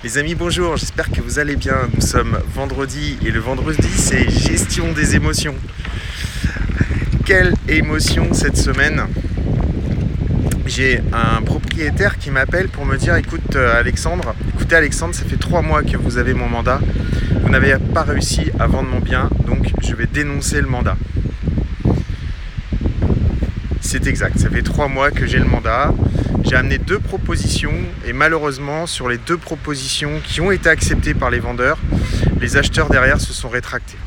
Les amis, bonjour, j'espère que vous allez bien. Nous sommes vendredi et le vendredi, c'est gestion des émotions. Quelle émotion cette semaine! J'ai un propriétaire qui m'appelle pour me dire écoutez Alexandre, ça fait 3 mois que vous avez mon mandat. Vous n'avez pas réussi à vendre mon bien, donc je vais dénoncer le mandat. C'est exact, ça fait 3 mois que j'ai le mandat. J'ai amené 2 propositions et malheureusement, sur les 2 propositions qui ont été acceptées par les vendeurs, les acheteurs derrière se sont rétractés.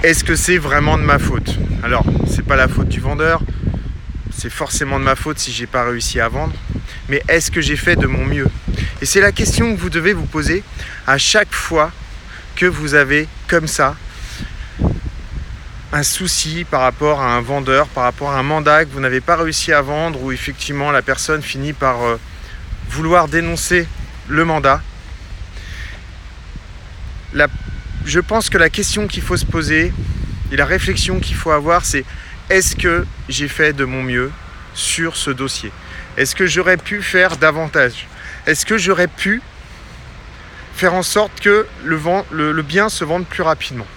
Est-ce que c'est vraiment de ma faute? Alors, c'est pas la faute du vendeur, c'est forcément de ma faute si j'ai pas réussi à vendre, mais est-ce que j'ai fait de mon mieux? Et c'est la question que vous devez vous poser à chaque fois que vous avez comme ça un souci par rapport à un vendeur, par rapport à un mandat que vous n'avez pas réussi à vendre, où effectivement la personne finit par vouloir dénoncer le mandat. Je pense que la question qu'il faut se poser et la réflexion qu'il faut avoir, c'est est-ce que j'ai fait de mon mieux sur ce dossier? Est-ce que j'aurais pu faire davantage? Est-ce que j'aurais pu faire en sorte que le bien se vende plus rapidement?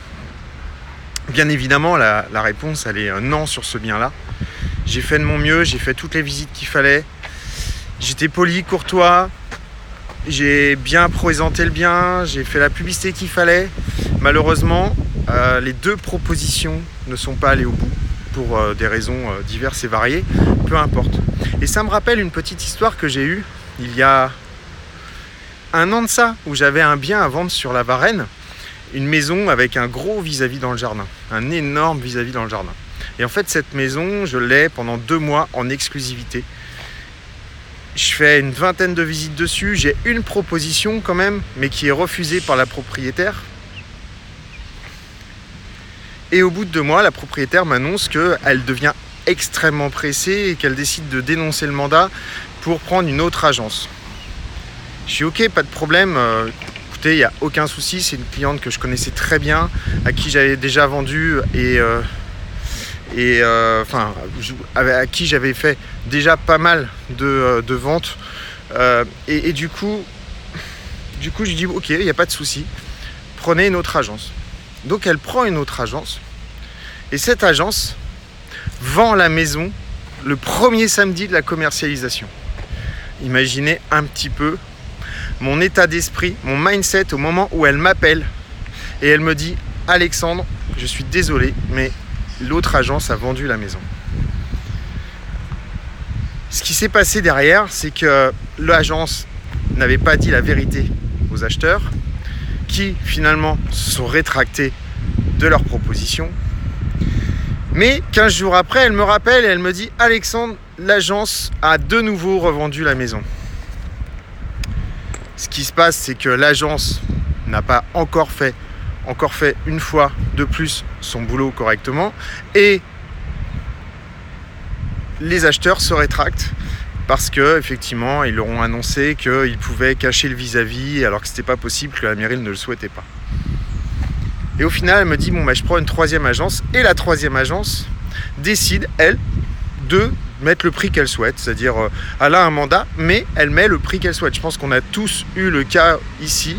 Bien évidemment, la réponse, elle est non sur ce bien-là. J'ai fait de mon mieux, j'ai fait toutes les visites qu'il fallait. J'étais poli, courtois. J'ai bien présenté le bien, j'ai fait la publicité qu'il fallait. Malheureusement, les 2 propositions ne sont pas allées au bout pour des raisons diverses et variées. Peu importe. Et ça me rappelle une petite histoire que j'ai eue il y a 1 an de ça, où j'avais un bien à vendre sur la Varenne. Une maison avec un gros vis-à-vis dans le jardin, un énorme vis-à-vis dans le jardin. Et en fait, cette maison, je l'ai pendant 2 mois en exclusivité. Je fais une 20aine de visites dessus. J'ai une proposition quand même, mais qui est refusée par la propriétaire. Et au bout de 2 mois, la propriétaire m'annonce qu'elle devient extrêmement pressée et qu'elle décide de dénoncer le mandat pour prendre une autre agence. Je suis ok, pas de problème. Il n'y a aucun souci, c'est une cliente que je connaissais très bien, à qui j'avais déjà vendu à qui j'avais fait déjà pas mal de ventes. Du coup, je dis ok, il n'y a pas de souci, prenez une autre agence. Donc elle prend une autre agence et cette agence vend la maison le premier samedi de la commercialisation. Imaginez un petit peu mon état d'esprit, mon mindset au moment où elle m'appelle et elle me dit « Alexandre, je suis désolé, mais l'autre agence a vendu la maison. » Ce qui s'est passé derrière, c'est que l'agence n'avait pas dit la vérité aux acheteurs qui finalement se sont rétractés de leur proposition. Mais 15 jours après, elle me rappelle et elle me dit « Alexandre, l'agence a de nouveau revendu la maison. » Ce qui se passe, c'est que l'agence n'a pas encore fait une fois de plus son boulot correctement et les acheteurs se rétractent parce que effectivement ils leur ont annoncé qu'ils pouvaient cacher le vis-à-vis alors que c'était pas possible, que la mairie ne le souhaitait pas. Et au final, elle me dit je prends une 3e agence et la 3e agence décide, elle, de mettre le prix qu'elle souhaite, c'est-à-dire elle a un mandat, mais elle met le prix qu'elle souhaite. Je pense qu'on a tous eu le cas ici,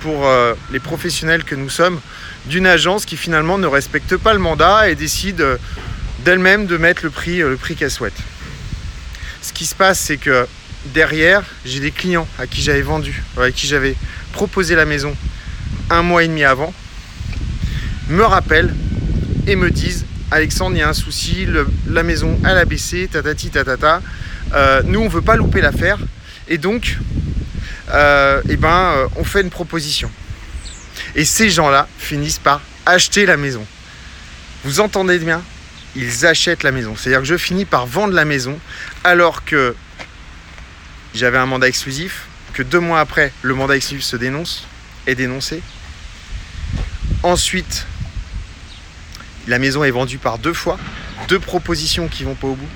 pour les professionnels que nous sommes, d'une agence qui finalement ne respecte pas le mandat et décide d'elle-même de mettre le prix qu'elle souhaite. Ce qui se passe, c'est que derrière, j'ai des clients à qui j'avais vendu, à qui j'avais proposé la maison 1 mois et demi avant, me rappellent et me disent Alexandre, il y a un souci, la maison elle a baissé, tatati tatata. Nous on veut pas louper l'affaire et donc on fait une proposition. Et ces gens-là finissent par acheter la maison. Vous entendez bien? Ils achètent la maison. C'est-à-dire que je finis par vendre la maison alors que j'avais un mandat exclusif, que 2 mois après le mandat exclusif est dénoncé. Ensuite, la maison est vendue par 2 fois, 2 propositions qui vont pas au bout.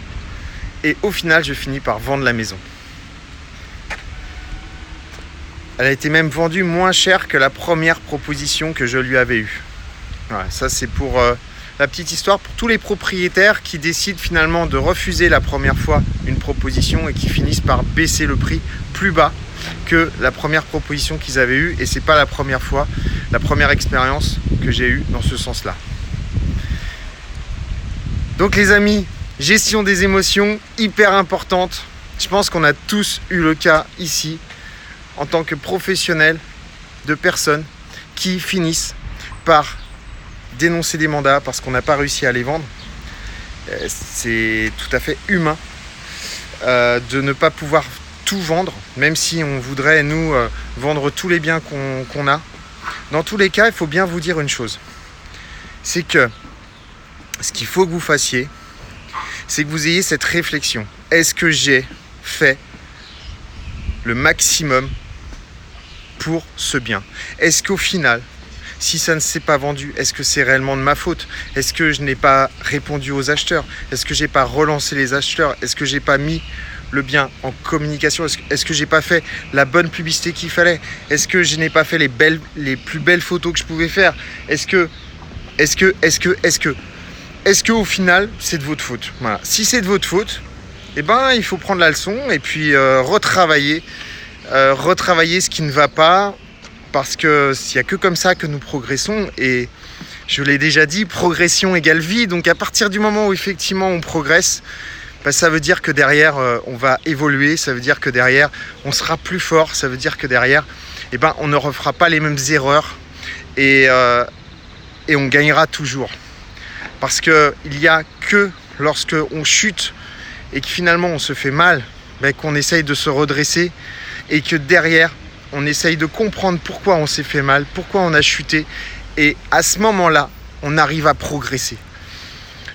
Et au final, je finis par vendre la maison. Elle a été même vendue moins cher que la première proposition que je lui avais eue. Voilà, ça c'est pour la petite histoire pour tous les propriétaires qui décident finalement de refuser la première fois une proposition et qui finissent par baisser le prix plus bas que la première proposition qu'ils avaient eue. Et c'est pas la première fois, la première expérience que j'ai eue dans ce sens-là. Donc les amis, gestion des émotions, hyper importante. Je pense qu'on a tous eu le cas ici, en tant que professionnels, de personnes qui finissent par dénoncer des mandats parce qu'on n'a pas réussi à les vendre. C'est tout à fait humain de ne pas pouvoir tout vendre, même si on voudrait, nous, vendre tous les biens qu'on a. Dans tous les cas, il faut bien vous dire une chose. C'est que ce qu'il faut que vous fassiez, c'est que vous ayez cette réflexion. Est-ce que j'ai fait le maximum pour ce bien? Est-ce qu'au final, si ça ne s'est pas vendu, est-ce que c'est réellement de ma faute? Est-ce que je n'ai pas répondu aux acheteurs? Est-ce que je n'ai pas relancé les acheteurs? Est-ce que je n'ai pas mis le bien en communication? Est-ce que je n'ai pas fait la bonne publicité qu'il fallait? Est-ce que je n'ai pas fait les plus belles photos que je pouvais faire? Est-ce que au final, c'est de votre faute? Voilà. Si c'est de votre faute, eh ben, il faut prendre la leçon et puis retravailler ce qui ne va pas, parce qu'il n'y a que comme ça que nous progressons. Et je l'ai déjà dit, progression égale vie. Donc à partir du moment où effectivement on progresse, ben, ça veut dire que derrière on va évoluer, ça veut dire que derrière on sera plus fort, ça veut dire que derrière eh ben, on ne refera pas les mêmes erreurs et on gagnera toujours. Parce qu'il n'y a que lorsque on chute et que finalement on se fait mal, ben, qu'on essaye de se redresser et que derrière on essaye de comprendre pourquoi on s'est fait mal, pourquoi on a chuté, et à ce moment-là on arrive à progresser.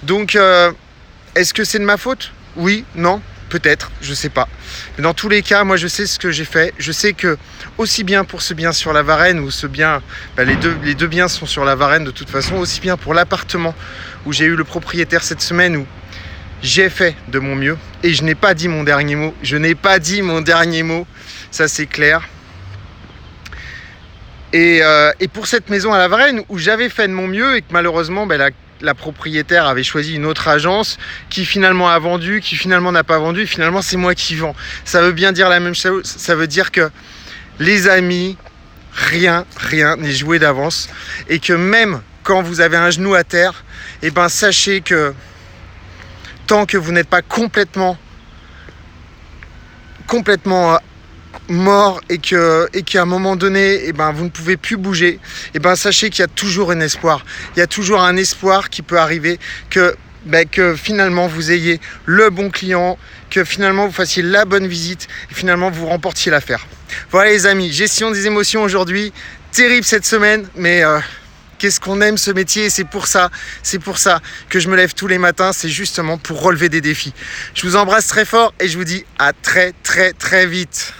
Donc est-ce que c'est de ma faute? Oui, non, peut-être, je sais pas. Mais dans tous les cas, moi je sais ce que j'ai fait. Je sais que aussi bien pour ce bien sur la Varenne ou ce bien, ben, les deux biens sont sur la Varenne de toute façon, aussi bien pour l'appartement où j'ai eu le propriétaire cette semaine, où j'ai fait de mon mieux et je n'ai pas dit mon dernier mot. Je n'ai pas dit mon dernier mot, ça c'est clair. Et pour cette maison à la Varenne où j'avais fait de mon mieux et que malheureusement ben, la propriétaire avait choisi une autre agence qui finalement a vendu, qui finalement n'a pas vendu, et finalement c'est moi qui vends. Ça veut bien dire la même chose, ça veut dire que les amis, rien n'est joué d'avance, et que même quand vous avez un genou à terre, eh ben sachez que tant que vous n'êtes pas complètement mort et qu'à un moment donné, eh ben, vous ne pouvez plus bouger, eh ben, sachez qu'il y a toujours un espoir. Il y a toujours un espoir qui peut arriver, que finalement vous ayez le bon client, que finalement vous fassiez la bonne visite et finalement vous remportiez l'affaire. Voilà les amis, gestion des émotions aujourd'hui, terrible cette semaine, mais qu'est-ce qu'on aime ce métier, c'est pour ça que je me lève tous les matins, c'est justement pour relever des défis. Je vous embrasse très fort et je vous dis à très vite.